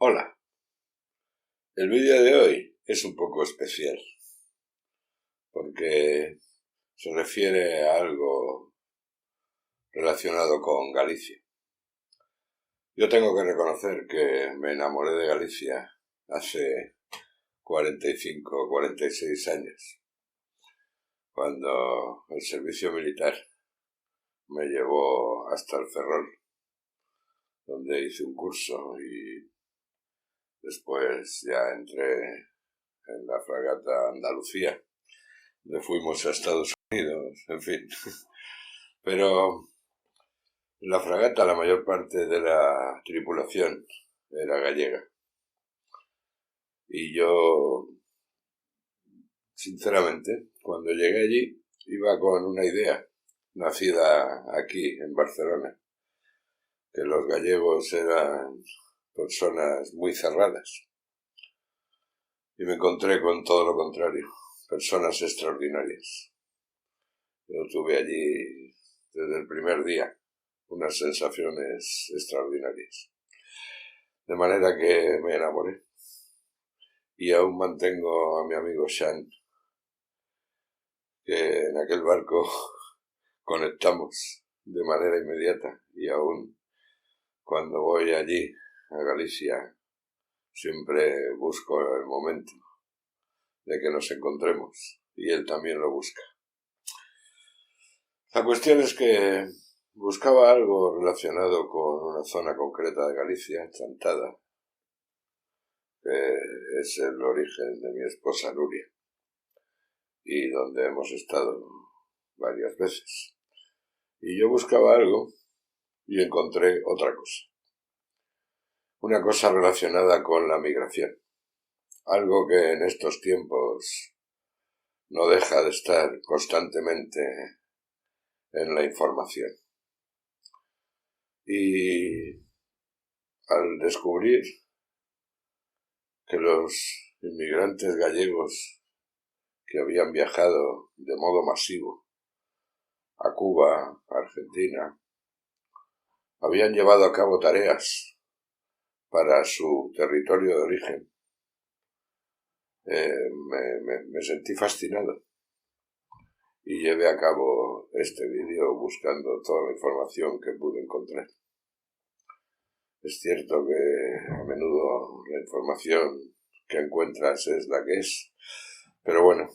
Hola, el vídeo de hoy es un poco especial porque se refiere a algo relacionado con Galicia. Yo tengo que reconocer que me enamoré de Galicia hace 45 o 46 años, cuando el servicio militar me llevó hasta el Ferrol, donde hice un curso y después ya entré en la fragata Andalucía, donde fuimos a Estados Unidos, en fin. Pero en la fragata la mayor parte de la tripulación era gallega. Y yo, sinceramente, cuando llegué allí, iba con una idea, nacida aquí, en Barcelona, que los gallegos eran personas muy cerradas. Y me encontré con todo lo contrario, personas extraordinarias. Yo tuve allí, desde el primer día, unas sensaciones extraordinarias. De manera que me enamoré. Y aún mantengo a mi amigo Sean, que en aquel barco conectamos de manera inmediata. Y aún cuando voy allí, a Galicia, siempre busco el momento de que nos encontremos. Y él también lo busca. La cuestión es que buscaba algo relacionado con una zona concreta de Galicia, Chantada, que es el origen de mi esposa Nuria, y donde hemos estado varias veces. Y yo buscaba algo y encontré otra cosa. Una cosa relacionada con la migración. Algo que en estos tiempos no deja de estar constantemente en la información. Y al descubrir que los inmigrantes gallegos que habían viajado de modo masivo a Cuba, a Argentina, habían llevado a cabo tareas para su territorio de origen, me sentí fascinado y llevé a cabo este vídeo buscando toda la información que pude encontrar. Es cierto que a menudo la información que encuentras es la que es, pero bueno,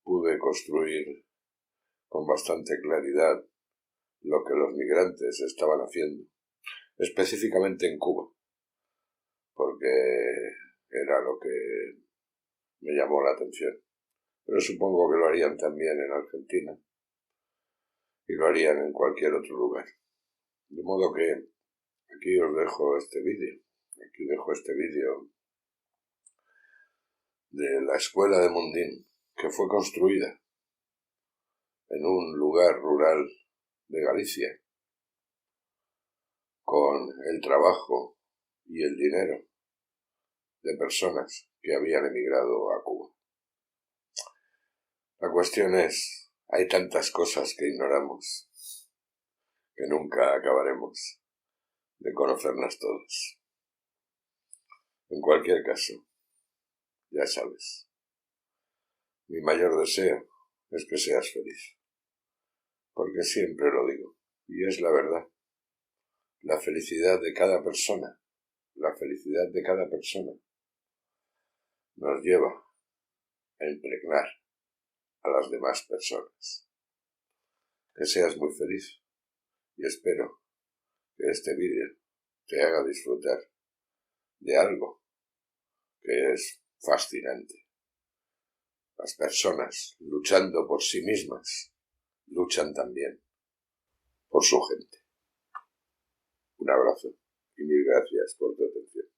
pude construir con bastante claridad lo que los migrantes estaban haciendo, específicamente en Cuba, porque era lo que me llamó la atención. Pero supongo que lo harían también en Argentina y lo harían en cualquier otro lugar. De modo que aquí os dejo este vídeo. Aquí dejo este vídeo de la escuela de Mundín, que fue construida en un lugar rural de Galicia, con el trabajo y el dinero de personas que habían emigrado a Cuba. La cuestión es, hay tantas cosas que ignoramos que nunca acabaremos de conocerlas todas. En cualquier caso, ya sabes, mi mayor deseo es que seas feliz, porque siempre lo digo, y es la verdad. La felicidad de cada persona, nos lleva a impregnar a las demás personas. Que seas muy feliz y espero que este vídeo te haga disfrutar de algo que es fascinante. Las personas luchando por sí mismas luchan también por su gente. Un abrazo y mil gracias por tu atención.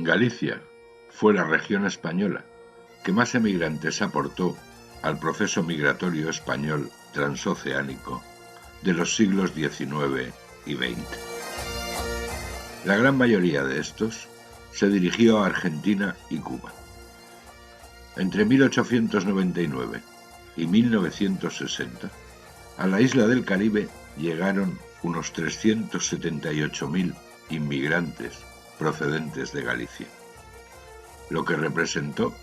Galicia fue la región española que más emigrantes aportó al proceso migratorio español transoceánico de los siglos XIX y XX. La gran mayoría de estos se dirigió a Argentina y Cuba. Entre 1899 y 1960, a la isla del Caribe llegaron unos 378.000 inmigrantes procedentes de Galicia, lo que representó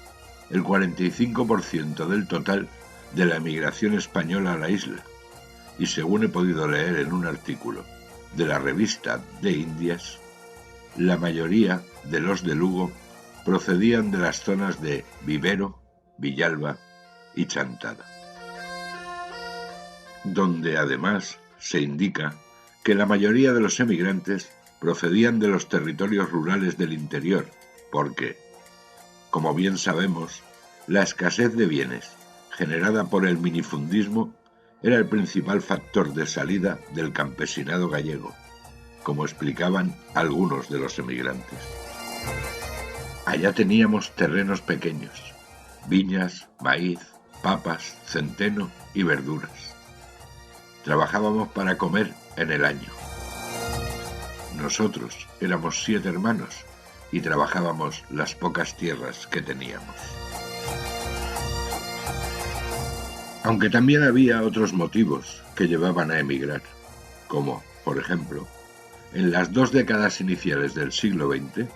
el 45% del total de la emigración española a la isla, y según he podido leer en un artículo de la revista de Indias, la mayoría de los de Lugo procedían de las zonas de Vivero, Villalba y Chantada, donde además se indica que la mayoría de los emigrantes procedían de los territorios rurales del interior, porque, como bien sabemos, la escasez de bienes generada por el minifundismo era el principal factor de salida del campesinado gallego, como explicaban algunos de los emigrantes. Allá teníamos terrenos pequeños, viñas, maíz, papas, centeno y verduras. Trabajábamos para comer en el año. Nosotros éramos 7 hermanos y trabajábamos las pocas tierras que teníamos. Aunque también había otros motivos que llevaban a emigrar, como, por ejemplo, en las 2 décadas iniciales del siglo XX,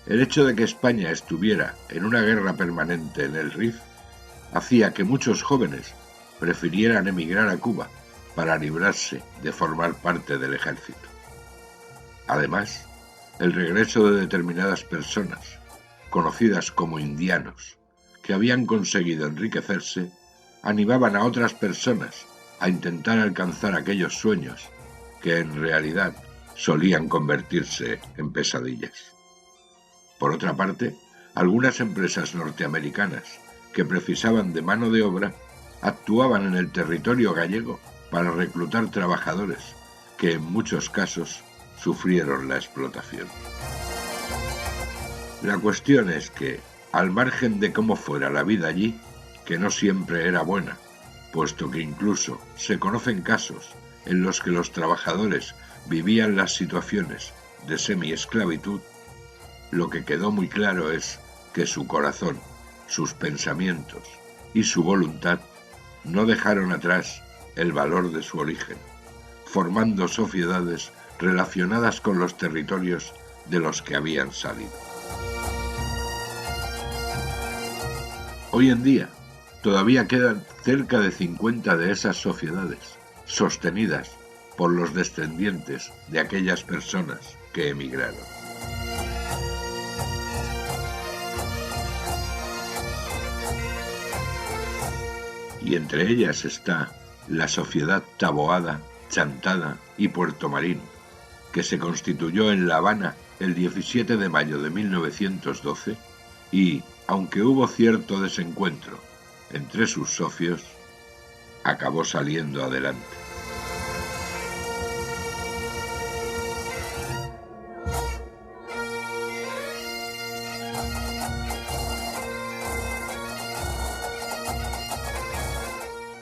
el hecho de que España estuviera en una guerra permanente en el Rif hacía que muchos jóvenes prefirieran emigrar a Cuba para librarse de formar parte del ejército. Además, el regreso de determinadas personas, conocidas como indianos, que habían conseguido enriquecerse, animaban a otras personas a intentar alcanzar aquellos sueños que en realidad solían convertirse en pesadillas. Por otra parte, algunas empresas norteamericanas que precisaban de mano de obra actuaban en el territorio gallego para reclutar trabajadores que en muchos casos sufrieron la explotación. La cuestión es que, al margen de cómo fuera la vida allí, que no siempre era buena, puesto que incluso se conocen casos en los que los trabajadores vivían las situaciones de semiesclavitud, lo que quedó muy claro es que su corazón, sus pensamientos y su voluntad no dejaron atrás el valor de su origen, formando sociedades relacionadas con los territorios de los que habían salido. Hoy en día, todavía quedan cerca de 50 de esas sociedades, sostenidas por los descendientes de aquellas personas que emigraron. Y entre ellas está la Sociedad Taboada, Chantada y Puerto Marín, que se constituyó en La Habana el 17 de mayo de 1912 y, aunque hubo cierto desencuentro entre sus socios, acabó saliendo adelante.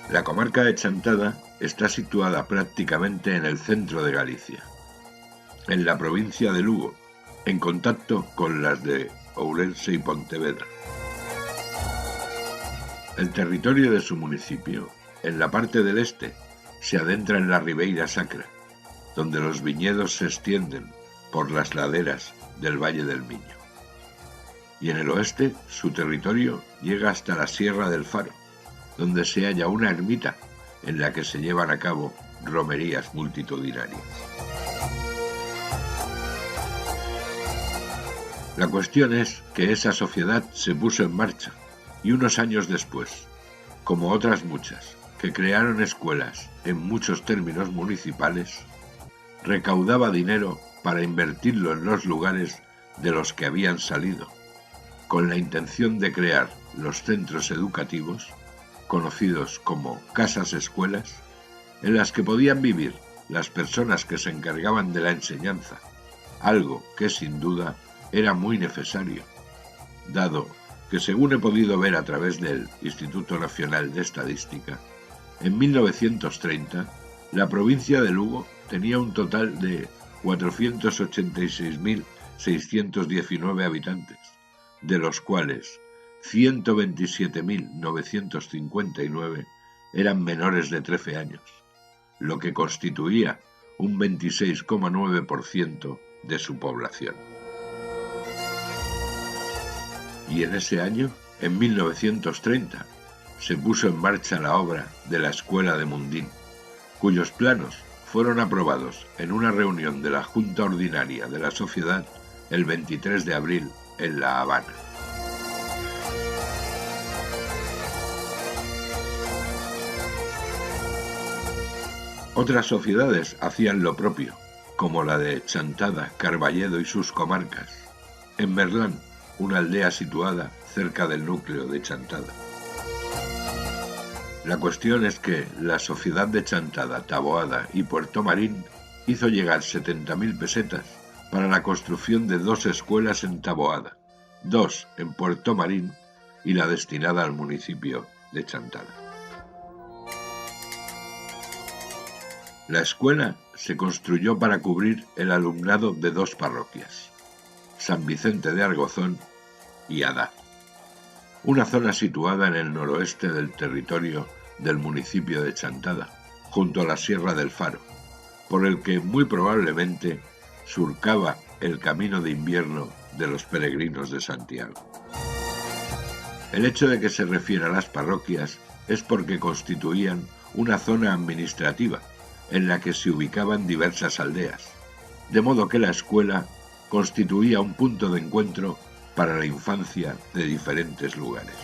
La comarca de Chantada está situada prácticamente en el centro de Galicia, en la provincia de Lugo, en contacto con las de Ourense y Pontevedra. El territorio de su municipio, en la parte del este, se adentra en la Ribeira Sacra, donde los viñedos se extienden por las laderas del Valle del Miño. Y en el oeste, su territorio llega hasta la Sierra del Faro, donde se halla una ermita en la que se llevan a cabo romerías multitudinarias. La cuestión es que esa sociedad se puso en marcha y unos años después, como otras muchas, que crearon escuelas en muchos términos municipales, recaudaba dinero para invertirlo en los lugares de los que habían salido, con la intención de crear los centros educativos, conocidos como casas-escuelas, en las que podían vivir las personas que se encargaban de la enseñanza, algo que sin duda era muy necesario, dado que, según he podido ver a través del Instituto Nacional de Estadística, en 1930 la provincia de Lugo tenía un total de 486.619 habitantes, de los cuales 127.959 eran menores de 13 años, lo que constituía un 26,9% de su población. Y en ese año, en 1930, se puso en marcha la obra de la Escuela de Mundín, cuyos planos fueron aprobados en una reunión de la Junta Ordinaria de la Sociedad el 23 de abril en La Habana. Otras sociedades hacían lo propio, como la de Chantada, Carballedo y sus comarcas, en Merlán, una aldea situada cerca del núcleo de Chantada. La cuestión es que la sociedad de Chantada, Taboada y Puerto Marín hizo llegar 70.000 pesetas para la construcción de 2 escuelas en Taboada, 2 en Puerto Marín y la destinada al municipio de Chantada. La escuela se construyó para cubrir el alumnado de 2 parroquias, San Vicente de Argozón y Adá, una zona situada en el noroeste del territorio del municipio de Chantada, junto a la Sierra del Faro, por el que muy probablemente surcaba el camino de invierno de los peregrinos de Santiago. El hecho de que se refiera a las parroquias es porque constituían una zona administrativa en la que se ubicaban diversas aldeas, de modo que la escuela constituía un punto de encuentro para la infancia de diferentes lugares.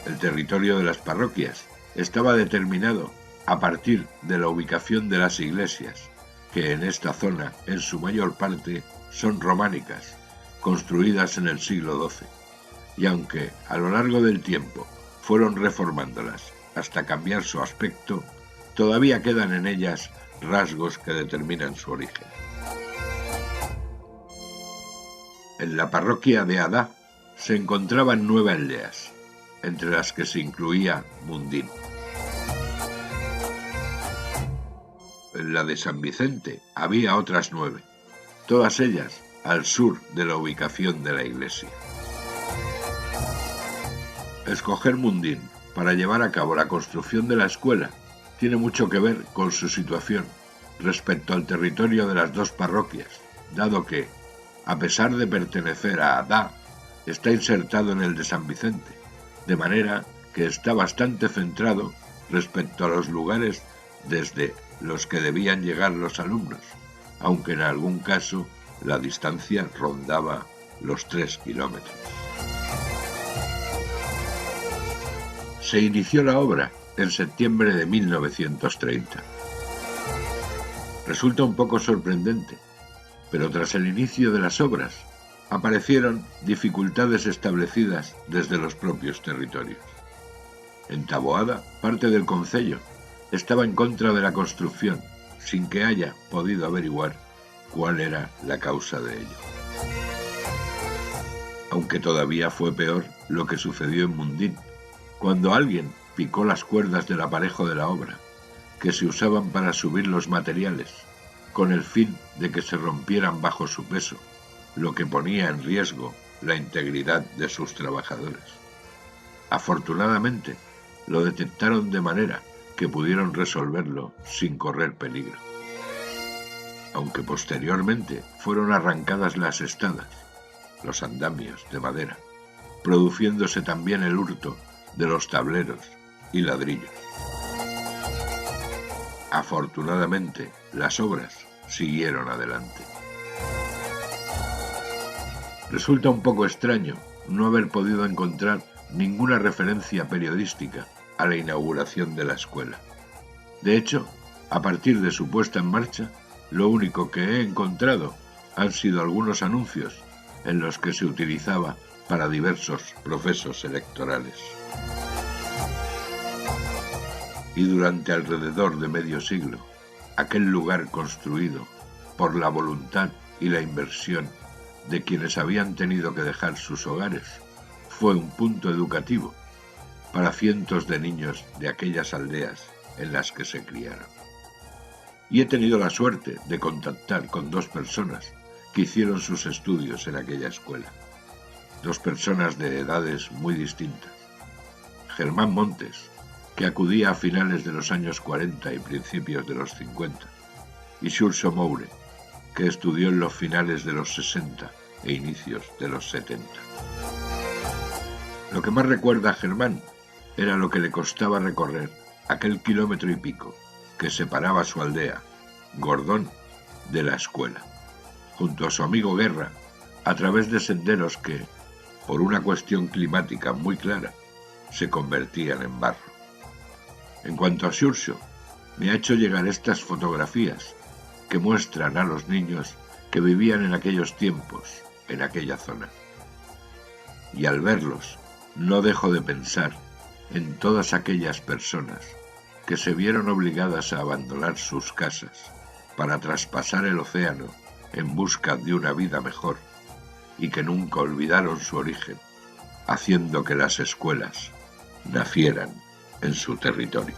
El territorio de las parroquias estaba determinado a partir de la ubicación de las iglesias, que en esta zona, en su mayor parte, son románicas, construidas en el siglo XII, y aunque a lo largo del tiempo fueron reformándolas hasta cambiar su aspecto, todavía quedan en ellas rasgos que determinan su origen. En la parroquia de Adá se encontraban 9 aldeas, entre las que se incluía Mundín. En la de San Vicente había otras 9, todas ellas al sur de la ubicación de la iglesia. Escoger Mundín para llevar a cabo la construcción de la escuela tiene mucho que ver con su situación respecto al territorio de las 2 parroquias, dado que, a pesar de pertenecer a Adá, está insertado en el de San Vicente, de manera que está bastante centrado respecto a los lugares desde los que debían llegar los alumnos, aunque en algún caso la distancia rondaba los 3 kilómetros. Se inició la obra en septiembre de 1930. Resulta un poco sorprendente, pero tras el inicio de las obras aparecieron dificultades establecidas desde los propios territorios. En Taboada, parte del concello estaba en contra de la construcción, sin que haya podido averiguar cuál era la causa de ello. Aunque todavía fue peor lo que sucedió en Mundín, cuando alguien picó las cuerdas del aparejo de la obra, que se usaban para subir los materiales, con el fin de que se rompieran bajo su peso, lo que ponía en riesgo la integridad de sus trabajadores. Afortunadamente, lo detectaron de manera que pudieron resolverlo sin correr peligro. Aunque posteriormente fueron arrancadas las estadas, los andamios de madera, produciéndose también el hurto de los tableros y ladrillos. Afortunadamente, las obras siguieron adelante. Resulta un poco extraño no haber podido encontrar ninguna referencia periodística a la inauguración de la escuela. De hecho, a partir de su puesta en marcha, lo único que he encontrado han sido algunos anuncios en los que se utilizaba para diversos procesos electorales. Y durante alrededor de medio siglo, aquel lugar construido por la voluntad y la inversión de quienes habían tenido que dejar sus hogares fue un punto educativo para cientos de niños de aquellas aldeas en las que se criaron. y he tenido la suerte de contactar con 2 personas que hicieron sus estudios en aquella escuela. 2 personas de edades muy distintas. Germán Montes, que acudía a finales de los años 40 y principios de los 50, y Xurxo Moure, que estudió en los finales de los 60 e inicios de los 70. Lo que más recuerda a Germán era lo que le costaba recorrer aquel 1,5 kilómetros que separaba su aldea, Gordón, de la escuela, junto a su amigo Guerra, a través de senderos que, por una cuestión climática muy clara, se convertían en barro. En cuanto a Xurxo, me ha hecho llegar estas fotografías que muestran a los niños que vivían en aquellos tiempos, en aquella zona. Y al verlos, no dejo de pensar en todas aquellas personas que se vieron obligadas a abandonar sus casas para traspasar el océano en busca de una vida mejor y que nunca olvidaron su origen, haciendo que las escuelas nacieran en su territorio.